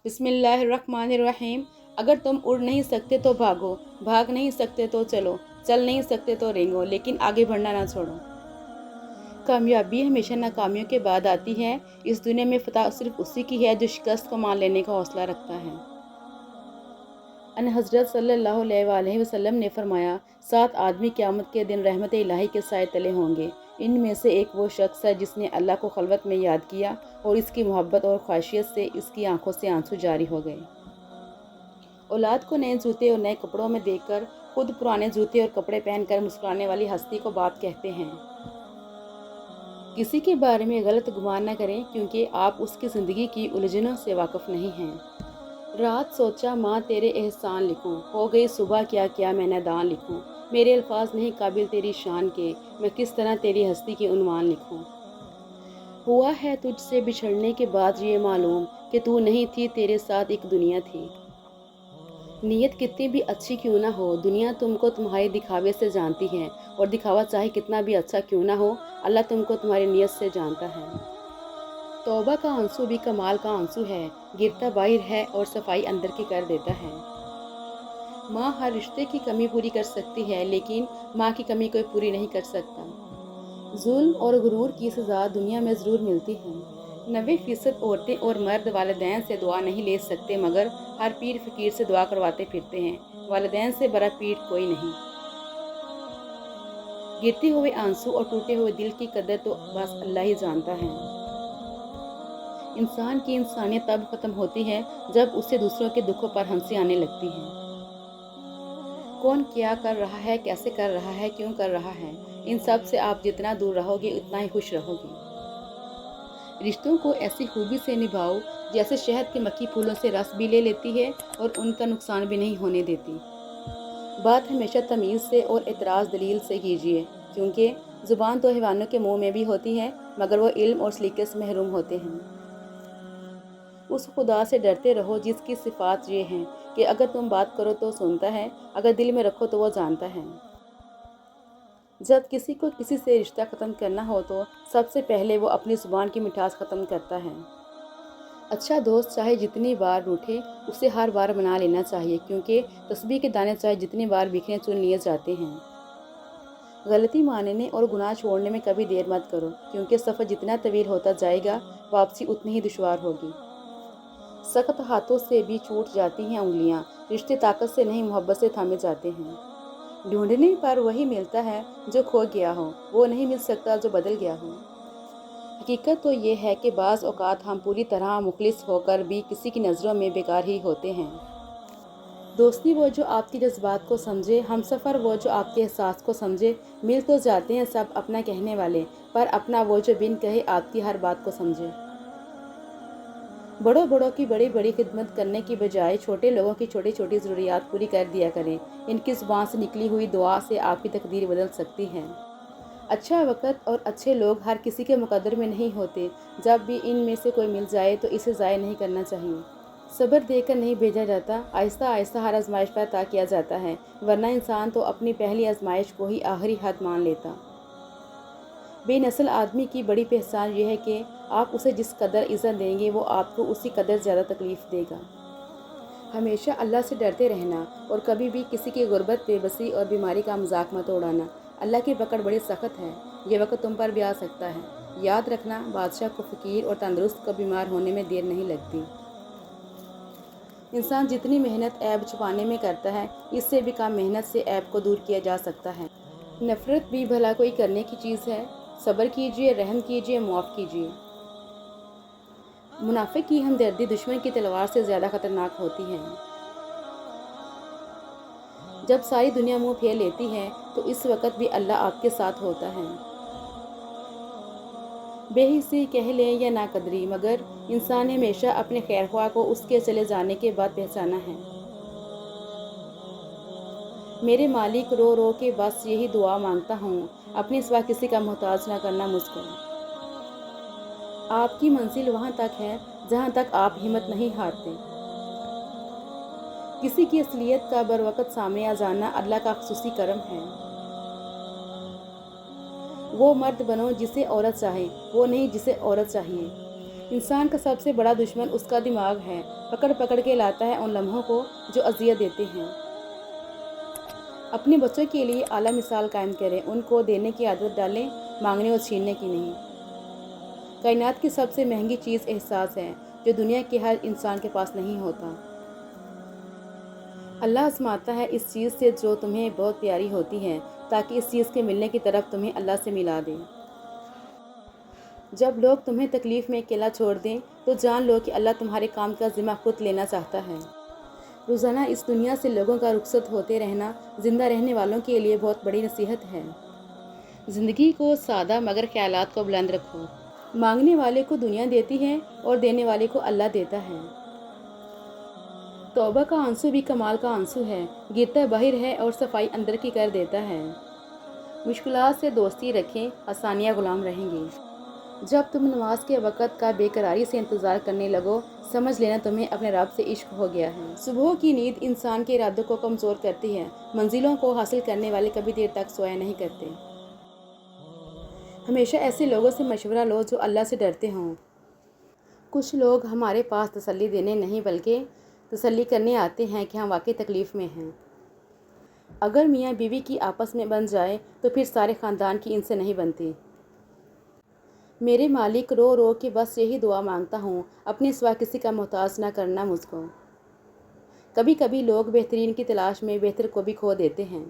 بسم اللہ الرحمن الرحیم۔ اگر تم اڑ نہیں سکتے تو بھاگو، بھاگ نہیں سکتے تو چلو، چل نہیں سکتے تو رینگو، لیکن آگے بڑھنا نہ چھوڑو۔ کامیابی ہمیشہ ناکامیوں کے بعد آتی ہے۔ اس دنیا میں فتح صرف اسی کی ہے جو شکست کو مان لینے کا حوصلہ رکھتا ہے۔ ان حضرت صلی اللہ علیہ وآلہ وسلم نے فرمایا، 7 آدمی قیامت کے دن رحمت الہی کے سائے تلے ہوں گے۔ ان میں سے ایک وہ شخص ہے جس نے اللہ کو خلوت میں یاد کیا اور اس کی محبت اور خواہشیت سے اس کی آنکھوں سے آنسو جاری ہو گئے۔ اولاد کو نئے جوتے اور نئے کپڑوں میں دیکھ کر خود پرانے جوتے اور کپڑے پہن کر مسکرانے والی ہستی کو باپ کہتے ہیں۔ کسی کے بارے میں غلط گمان نہ کریں کیونکہ آپ اس کی زندگی کی الجھنوں سے واقف نہیں ہیں۔ رات سوچا ماں تیرے احسان لکھوں، ہو گئی صبح کیا کیا میں نادان لکھوں، میرے الفاظ نہیں قابل تیری شان کے، میں کس طرح تیری ہستی کی عنوان لکھوں۔ ہوا ہے تجھ سے بچھڑنے کے بعد یہ معلوم کہ تو نہیں تھی، تیرے ساتھ ایک دنیا تھی۔ نیت کتنی بھی اچھی کیوں نہ ہو، دنیا تم کو تمہارے دکھاوے سے جانتی ہے، اور دکھاوا چاہے کتنا بھی اچھا کیوں نہ ہو، اللہ تم کو تمہاری نیت سے جانتا ہے۔ توبہ کا آنسو بھی کمال کا آنسو ہے، گرتا باہر ہے اور صفائی اندر کی کر دیتا ہے۔ ماں ہر رشتے کی کمی پوری کر سکتی ہے، لیکن ماں کی کمی کوئی پوری نہیں کر سکتا۔ ظلم اور غرور کی سزا دنیا میں ضرور ملتی ہے۔ 90% عورتیں اور مرد والدین سے دعا نہیں لے سکتے، مگر ہر پیر فقیر سے دعا کرواتے پھرتے ہیں۔ والدین سے بڑا پیر کوئی نہیں۔ گرتے ہوئے آنسو اور ٹوٹے ہوئے دل کی قدر تو بس اللہ ہی جانتا ہے۔ انسان کی انسانیت تب ختم ہوتی ہے جب اسے دوسروں کے دکھوں پر ہنسی آنے لگتی ہے۔ کون کیا کر رہا ہے، کیسے کر رہا ہے، کیوں کر رہا ہے، ان سب سے آپ جتنا دور رہو گے اتنا ہی خوش رہو گے۔ رشتوں کو ایسی خوبی سے نبھاؤ جیسے شہد کی مکھی پھولوں سے رس بھی لے لیتی ہے اور ان کا نقصان بھی نہیں ہونے دیتی۔ بات ہمیشہ تمیز سے اور اعتراض دلیل سے کیجیے، کیونکہ زبان تو حیوانوں کے منہ میں بھی ہوتی ہے، مگر وہ علم اور سلیقے سے محروم ہوتے ہیں۔ اس خدا سے ڈرتے رہو جس کی صفات یہ ہیں کہ اگر تم بات کرو تو سنتا ہے، اگر دل میں رکھو تو وہ جانتا ہے۔ جب کسی کو کسی سے رشتہ ختم کرنا ہو تو سب سے پہلے وہ اپنی زبان کی مٹھاس ختم کرتا ہے۔ اچھا دوست چاہے جتنی بار روٹھے، اسے ہر بار منا لینا چاہیے، کیونکہ تسبیح کے دانے چاہے جتنی بار بکھریں چن لیے جاتے ہیں۔ غلطی ماننے اور گناہ چھوڑنے میں کبھی دیر مت کرو، کیونکہ سفر جتنا طویل ہوتا جائے گا، واپسی اتنی ہی دشوار ہوگی۔ سخت ہاتھوں سے بھی چھوٹ جاتی ہیں انگلیاں، رشتے طاقت سے نہیں محبت سے تھامے جاتے ہیں۔ ڈھونڈنے پر وہی ملتا ہے جو کھو گیا ہو، وہ نہیں مل سکتا جو بدل گیا ہو۔ حقیقت تو یہ ہے کہ بعض اوقات ہم پوری طرح مخلص ہو کر بھی کسی کی نظروں میں بیکار ہی ہوتے ہیں۔ دوستی وہ جو آپ کے جذبات کو سمجھے، ہم سفر وہ جو آپ کے احساس کو سمجھے۔ مل تو جاتے ہیں سب اپنا کہنے والے، پر اپنا وہ جو بن کہے آپ کی ہر بات کو سمجھے۔ بڑوں بڑوں کی بڑی بڑی خدمت کرنے کی بجائے چھوٹے لوگوں کی چھوٹی چھوٹی ضروریات پوری کر دیا کریں، ان کی زبان سے نکلی ہوئی دعا سے آپ کی تقدیر بدل سکتی ہے۔ اچھا وقت اور اچھے لوگ ہر کسی کے مقدر میں نہیں ہوتے، جب بھی ان میں سے کوئی مل جائے تو اسے ضائع نہیں کرنا چاہیے۔ صبر دے کر نہیں بھیجا جاتا، آہستہ آہستہ ہر آزمائش پر عطا کیا جاتا ہے، ورنہ انسان تو اپنی پہلی آزمائش کو ہی آخری حد مان لیتا۔ بے نسل آدمی کی بڑی پہچان یہ ہے کہ آپ اسے جس قدر عزت دیں گے وہ آپ کو اسی قدر زیادہ تکلیف دے گا۔ ہمیشہ اللہ سے ڈرتے رہنا اور کبھی بھی کسی کی غربت، بے بسی اور بیماری کا مذاق مت اڑانا۔ اللہ کی پکڑ بڑی سخت ہے، یہ وقت تم پر بھی آ سکتا ہے۔ یاد رکھنا، بادشاہ کو فقیر اور تندرست کو بیمار ہونے میں دیر نہیں لگتی۔ انسان جتنی محنت عیب چھپانے میں کرتا ہے، اس سے بھی کم محنت سے عیب کو دور کیا جا سکتا ہے۔ نفرت بھی بھلا کوئی کرنے کی چیز ہے۔ صبر کیجیے، رحم کیجیے، معاف کیجیے۔ منافق کی ہمدردی دشمن کی تلوار سے زیادہ خطرناک ہوتی ہے۔ جب ساری دنیا منہ پھیر لیتی ہے تو اس وقت بھی اللہ آپ کے ساتھ ہوتا ہے۔ بے حسی کہہ لیں یا ناقدری، مگر انسان نے ہمیشہ اپنے خیر خواہ کو اس کے چلے جانے کے بعد پہچانا ہے۔ میرے مالک رو رو کے بس یہی دعا مانگتا ہوں، اپنے سوا کسی کا محتاج نہ کرنا مجھ کو۔ آپ کی منزل وہاں تک ہے جہاں تک آپ ہمت نہیں ہارتے۔ کسی کی اصلیت کا بروقت سامنے آ جانا اللہ کا خصوصی کرم ہے۔ وہ مرد بنو جسے عورت چاہے، وہ نہیں جسے عورت چاہیے۔ انسان کا سب سے بڑا دشمن اس کا دماغ ہے، پکڑ پکڑ کے لاتا ہے ان لمحوں کو جو اذیت دیتے ہیں۔ اپنے بچوں کے لیے اعلیٰ مثال قائم کریں، ان کو دینے کی عادت ڈالیں، مانگنے اور چھیننے کی نہیں۔ کائنات کی سب سے مہنگی چیز احساس ہے، جو دنیا کے ہر انسان کے پاس نہیں ہوتا۔ اللہ آزماتا ہے اس چیز سے جو تمہیں بہت پیاری ہوتی ہے، تاکہ اس چیز کے ملنے کی طرف تمہیں اللہ سے ملا دے۔ جب لوگ تمہیں تکلیف میں اکیلا چھوڑ دیں تو جان لو کہ اللہ تمہارے کام کا ذمہ خود لینا چاہتا ہے۔ روزانہ اس دنیا سے لوگوں کا رخصت ہوتے رہنا زندہ رہنے والوں کے لیے بہت بڑی نصیحت ہے۔ زندگی کو سادہ مگر خیالات کو بلند رکھو۔ مانگنے والے کو دنیا دیتی ہے اور دینے والے کو اللہ دیتا ہے۔ توبہ کا آنسو بھی کمال کا آنسو ہے، گرتا باہر ہے اور صفائی اندر کی کر دیتا ہے۔ مشکلات سے دوستی رکھیں، آسانیاں غلام رہیں گی۔ جب تم نماز کے وقت کا بے قراری سے انتظار کرنے لگو، سمجھ لینا تمہیں اپنے رب سے عشق ہو گیا ہے۔ صبح کی نیند انسان کے ارادوں کو کمزور کرتی ہے، منزلوں کو حاصل کرنے والے کبھی دیر تک سویا نہیں کرتے۔ ہمیشہ ایسے لوگوں سے مشورہ لو جو اللہ سے ڈرتے ہوں۔ کچھ لوگ ہمارے پاس تسلی دینے نہیں بلکہ تسلی کرنے آتے ہیں کہ ہم واقعی تکلیف میں ہیں۔ اگر میاں بیوی کی آپس میں بن جائے تو پھر سارے خاندان کی ان سے نہیں بنتی۔ میرے مالک، رو رو کے بس یہی دعا مانگتا ہوں، اپنے سوا کسی کا محتاج نہ کرنا مجھ کو۔ کبھی کبھی لوگ بہترین کی تلاش میں بہتر کو بھی کھو دیتے ہیں۔